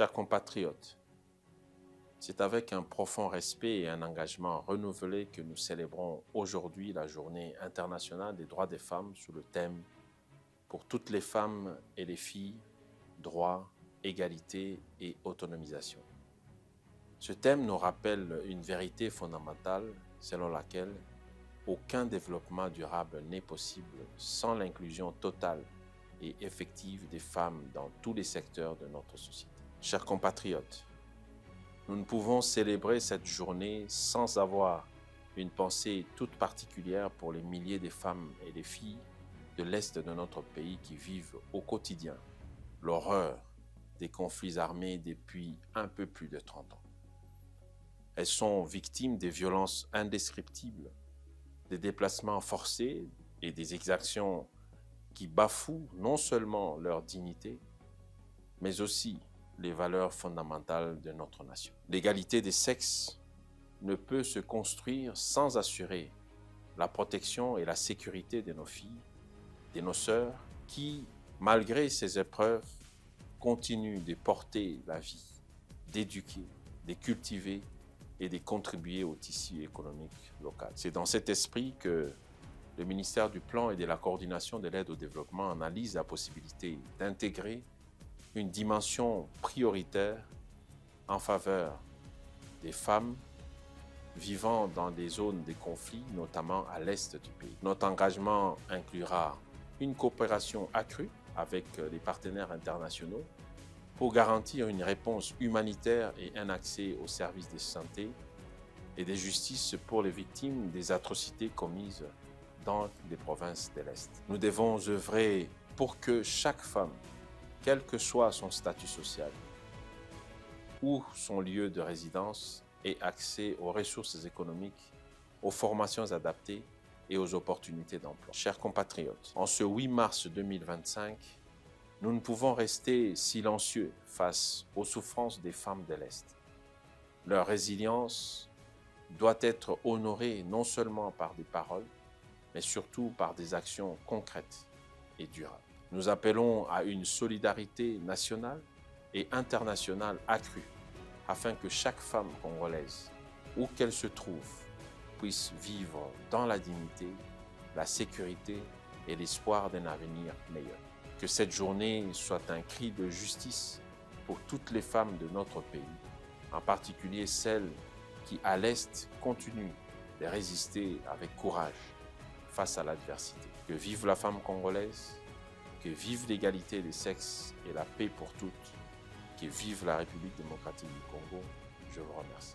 Chers compatriotes, c'est avec un profond respect et un engagement renouvelé que nous célébrons aujourd'hui la Journée internationale des droits des femmes sous le thème « Pour toutes les femmes et les filles, droits, égalité et autonomisation ». Ce thème nous rappelle une vérité fondamentale selon laquelle aucun développement durable n'est possible sans l'inclusion totale et effective des femmes dans tous les secteurs de notre société. Chers compatriotes, nous ne pouvons célébrer cette journée sans avoir une pensée toute particulière pour les milliers de femmes et de filles de l'Est de notre pays qui vivent au quotidien l'horreur des conflits armés depuis un peu plus de 30 ans. Elles sont victimes des violences indescriptibles, des déplacements forcés et des exactions qui bafouent non seulement leur dignité, mais aussi les valeurs fondamentales de notre nation. L'égalité des sexes ne peut se construire sans assurer la protection et la sécurité de nos filles, de nos sœurs, qui, malgré ces épreuves, continuent de porter la vie, d'éduquer, de cultiver et de contribuer au tissu économique local. C'est dans cet esprit que le ministère du Plan et de la Coordination de l'aide au développement analyse la possibilité d'intégrer une dimension prioritaire en faveur des femmes vivant dans des zones de conflit, notamment à l'est du pays. Notre engagement inclura une coopération accrue avec les partenaires internationaux pour garantir une réponse humanitaire et un accès aux services de santé et de justice pour les victimes des atrocités commises dans les provinces de l'Est. Nous devons œuvrer pour que chaque femme, quel que soit son statut social ou son lieu de résidence, ait accès aux ressources économiques, aux formations adaptées et aux opportunités d'emploi. Chers compatriotes, en ce 8 mars 2025, nous ne pouvons rester silencieux face aux souffrances des femmes de l'Est. Leur résilience doit être honorée non seulement par des paroles, mais surtout par des actions concrètes et durables. Nous appelons à une solidarité nationale et internationale accrue afin que chaque femme congolaise, où qu'elle se trouve, puisse vivre dans la dignité, la sécurité et l'espoir d'un avenir meilleur. Que cette journée soit un cri de justice pour toutes les femmes de notre pays, en particulier celles qui, à l'Est, continuent de résister avec courage face à l'adversité. Que vive la femme congolaise, que vive l'égalité des sexes et la paix pour toutes, que vive la République démocratique du Congo. Je vous remercie.